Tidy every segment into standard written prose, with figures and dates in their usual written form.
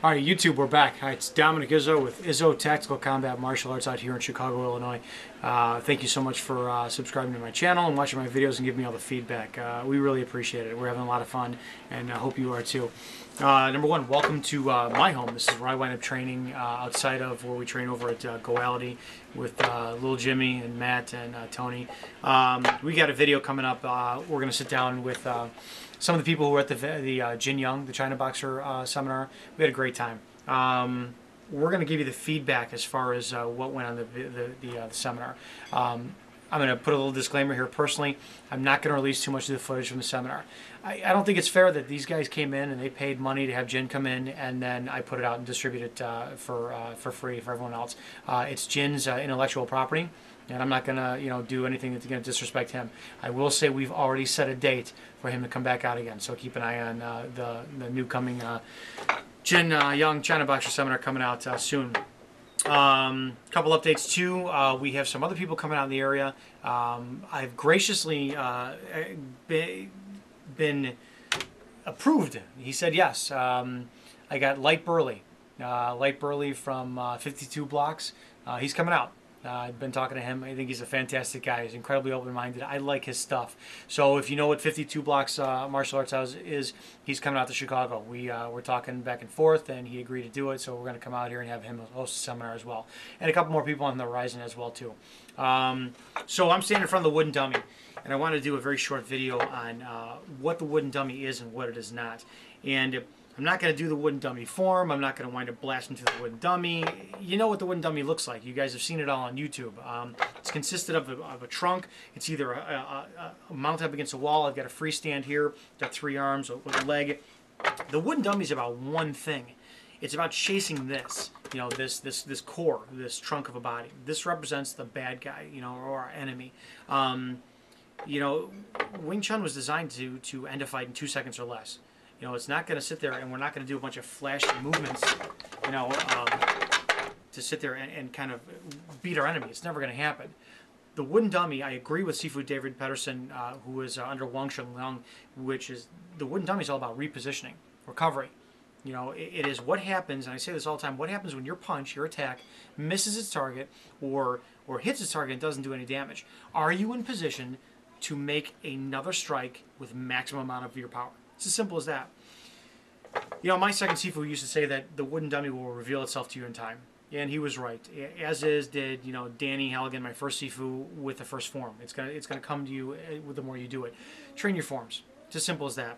All right, YouTube, we're back. Hi, it's Dominick Izzo with Izzo Tactical Combat Martial Arts out here in Chicago, Illinois. Thank you so much for subscribing to my channel and watching my videos and giving me all the feedback. We really appreciate it. We're having a lot of fun, and I hope you are too. Number one, welcome to my home. This is where I wind up training outside of where we train over at Goality with Little Jimmy and Matt and Tony. We got a video coming up. We're going to sit down with some of the people who were at the Jin Young, the China Boxer seminar. We had a great time. We're going to give you the feedback as far as what went on the seminar. I'm going to put a little disclaimer here personally. I'm not going to release too much of the footage from the seminar. I don't think it's fair that these guys came in and they paid money to have Jin come in, and then I put it out and distribute it for free for everyone else. It's Jin's intellectual property, and I'm not going to do anything that's going to disrespect him. I will say we've already set a date for him to come back out again, so keep an eye on the new coming Jin Young China Boxer seminar coming out soon. Couple updates too. We have some other people coming out in the area. I've graciously been approved. He said yes. I got Light Burley from 52 Blocks. He's coming out. I've been talking to him. I think he's a fantastic guy. He's incredibly open-minded. I like his stuff. So if you know what 52 Blocks Martial Arts House is, he's coming out to Chicago. We're talking back and forth, and he agreed to do it. So we're going to come out here and have him host a seminar as well. And a couple more people on the horizon as well, too. So I'm standing in front of the wooden dummy, and I want to do a very short video on what the wooden dummy is and what it is not. And I'm not going to do the wooden dummy form. I'm not going to wind up blasting to the wooden dummy. You know what the wooden dummy looks like. You guys have seen it all on YouTube. It's consisted of a trunk. It's either a mount up against a wall. I've got a freestand here. Got 3 arms with a leg. The wooden dummy is about one thing. It's about chasing this. This core, this trunk of a body. This represents the bad guy, or our enemy. Wing Chun was designed to end a fight in 2 seconds or less. It's not going to sit there, and we're not going to do a bunch of flashy movements, to sit there and kind of beat our enemy. It's never going to happen. The wooden dummy, I agree with Sifu David Pedersen, who is under Wing Chun, which is the wooden dummy is all about repositioning, recovery. It is what happens, and I say this all the time, what happens when your punch, your attack, misses its target or hits its target and doesn't do any damage. Are you in position to make another strike with maximum amount of your power? It's as simple as that. My second Sifu used to say that the wooden dummy will reveal itself to you in time. And he was right. As did Danny Halligan, my first Sifu, with the first form. It's gonna come to you with the more you do it. Train your forms. It's as simple as that.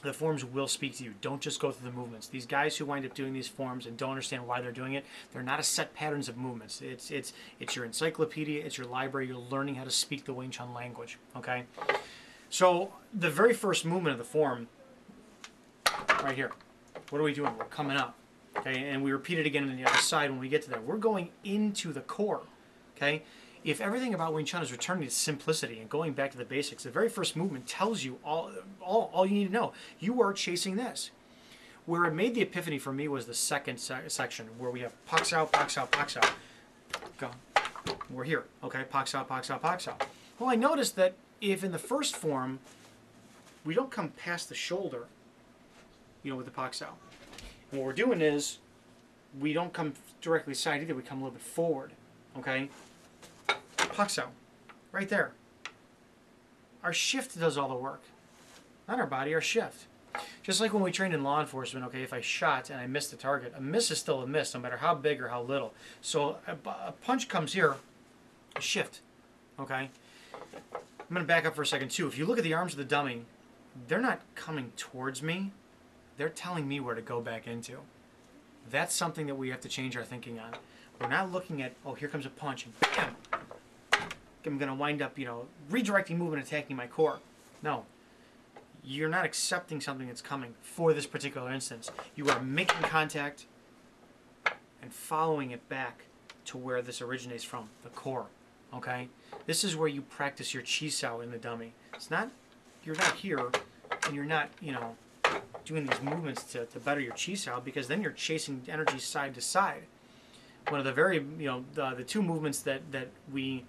The forms will speak to you. Don't just go through the movements. These guys who wind up doing these forms and don't understand why they're doing it, they're not a set patterns of movements. It's your encyclopedia, it's your library. You're learning how to speak the Wing Chun language. Okay? So the very first movement of the form, right here, what are we doing? We're coming up, okay? And we repeat it again on the other side when we get to that. We're going into the core, okay? If everything about Wing Chun is returning to simplicity and going back to the basics, the very first movement tells you all you need to know. You are chasing this. Where it made the epiphany for me was the second section, where we have Pak Sao, Pak Sao, Pak Sao. Go. We're here, okay? Pak Sao, Pak Sao, Pak Sao. Well, I noticed that if in the first form, we don't come past the shoulder, with the Pak Sao. And what we're doing is, we don't come directly side either, we come a little bit forward, okay? Pak Sao, right there. Our shift does all the work. Not our body, our shift. Just like when we trained in law enforcement, okay, if I shot and I missed the target, a miss is still a miss, no matter how big or how little. So a punch comes here, a shift, okay? I'm going to back up for a second too. If you look at the arms of the dummy, they're not coming towards me. They're telling me where to go back into. That's something that we have to change our thinking on. We're not looking at, oh, here comes a punch, and bam! I'm going to wind up, redirecting movement, attacking my core. No. You're not accepting something that's coming for this particular instance. You are making contact and following it back to where this originates from, the core. Okay? This is where you practice your chi sao in the dummy. It's not, you're not here, and you're not, doing these movements to better your chi sao, because then you're chasing energy side to side. One of the very, the 2 movements that we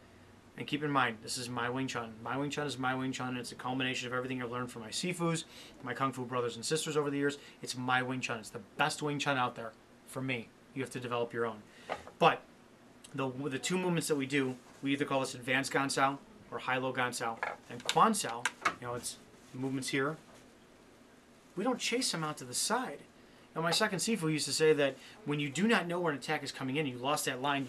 And keep in mind, this is my Wing Chun. My Wing Chun is my Wing Chun. It's a culmination of everything I've learned from my Sifus, my Kung Fu brothers and sisters over the years. It's my Wing Chun. It's the best Wing Chun out there for me. You have to develop your own. But the two movements that we do, we either call this advanced Gansao or high-low Gansao. And Quan Sao, it's movements here. We don't chase them out to the side. Now, my second Sifu used to say that when you do not know where an attack is coming in, you lost that line,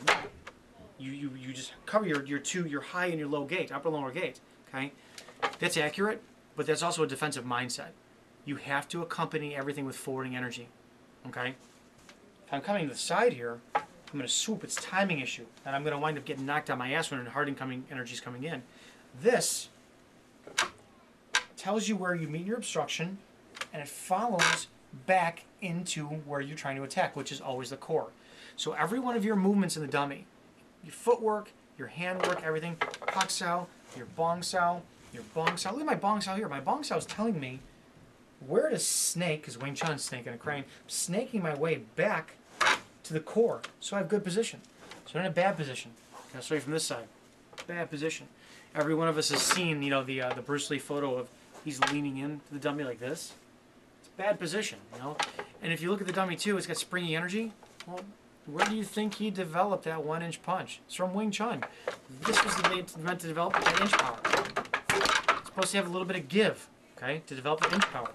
you just cover your high and your low gate, upper lower gate. Okay, that's accurate, but that's also a defensive mindset. You have to accompany everything with forwarding energy. Okay, if I'm coming to the side here, I'm going to swoop. It's a timing issue, and I'm going to wind up getting knocked on my ass when hard incoming energy is coming in. This tells you where you meet your obstruction, and it follows back into where you're trying to attack, which is always the core. So every one of your movements in the dummy, your footwork, your handwork, everything, Pak Sao, your Bong Sao, your Bong Sao. Look at my Bong Sao here. My Bong Sao is telling me where to snake, because Wing Chun, snake and a crane, snaking my way back to the core, so I have good position. So I'm in a bad position. I'll show you from this side. Bad position. Every one of us has seen, the Bruce Lee photo of he's leaning into the dummy like this. It's a bad position, And if you look at the dummy too, it's got springy energy. Well, where do you think he developed that 1-inch punch? It's from Wing Chun. This was meant to develop that inch power. It's supposed to have a little bit of give, okay, to develop the inch power.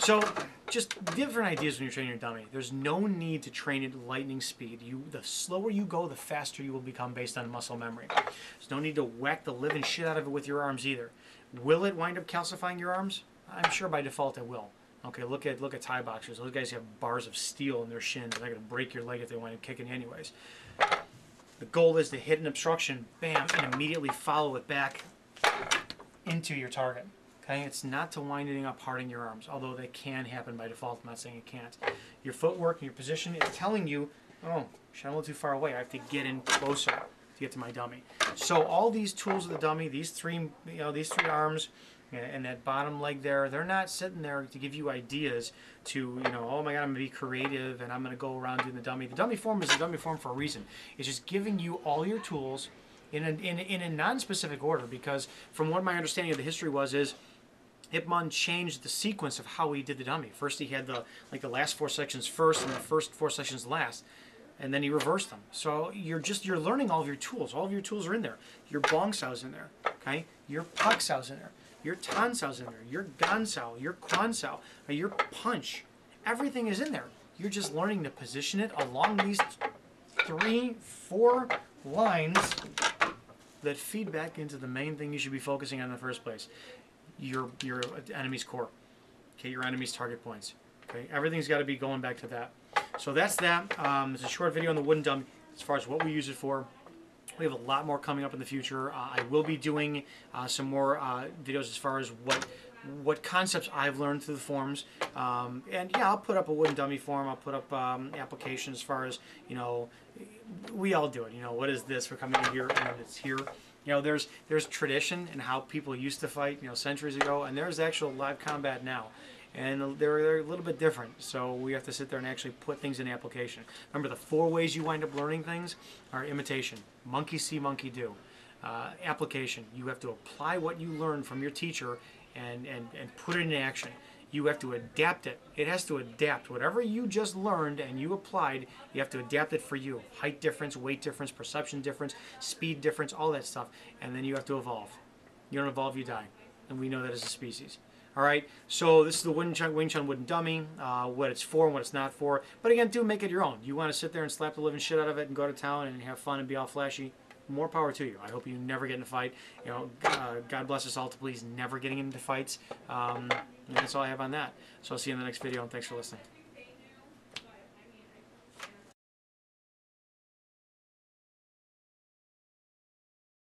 So, just different ideas when you're training your dummy. There's no need to train at lightning speed. The slower you go, the faster you will become based on muscle memory. There's no need to whack the living shit out of it with your arms either. Will it wind up calcifying your arms? I'm sure by default it will. Okay, look at Thai boxers. Those guys have bars of steel in their shins, and they're going to break your leg if they wind up kicking you anyways. The goal is to hit an obstruction, bam, and immediately follow it back into your target. Okay, it's not to winding up hard in your arms, although they can happen by default. I'm not saying it can't. Your footwork and your position is telling you, oh, shit, I'm a little too far away. I have to get in closer to get to my dummy. So all these tools of the dummy, these three arms, and that bottom leg there, they're not sitting there to give you ideas to, oh my God, I'm going to be creative and I'm going to go around doing the dummy. The dummy form is the dummy form for a reason. It's just giving you all your tools in a non-specific order, because from what my understanding of the history is Ip Man changed the sequence of how he did the dummy. First he had the last 4 sections first and the first 4 sections last. And then he reversed them. So you're learning all of your tools. All of your tools are in there. Your Bong Sao's in there. Okay? Your Pak Sao's in there. Your Tan Sao's in there. Your Gan Sao, your Quan Sao, your punch. Everything is in there. You're just learning to position it along these 3, 4 lines that feed back into the main thing you should be focusing on in the first place. Your enemy's core. Okay, your enemy's target points. Okay, everything's got to be going back to that. So that's that. It's a short video on the wooden dummy as far as what we use it for. We have a lot more coming up in the future. I will be doing some more videos as far as what concepts I've learned through the forums. And yeah, I'll put up a wooden dummy form. I'll put up applications as far as, we all do it. What is this? We're coming in here and it's here. There's tradition in how people used to fight, centuries ago, and there's actual live combat now. And they're a little bit different, so we have to sit there and actually put things in application. Remember, the 4 ways you wind up learning things are imitation, monkey see, monkey do. Application, you have to apply what you learned from your teacher and put it in action. You have to adapt it. It has to adapt. Whatever you just learned and you applied, you have to adapt it for you. Height difference, weight difference, perception difference, speed difference, all that stuff. And then you have to evolve. You don't evolve, you die. And we know that as a species. All right, so this is the Wing Chun wooden dummy, what it's for and what it's not for. But again, do make it your own. You want to sit there and slap the living shit out of it and go to town and have fun and be all flashy, more power to you. I hope you never get in a fight. God bless us all to please never getting into fights. And that's all I have on that. So I'll see you in the next video, and thanks for listening.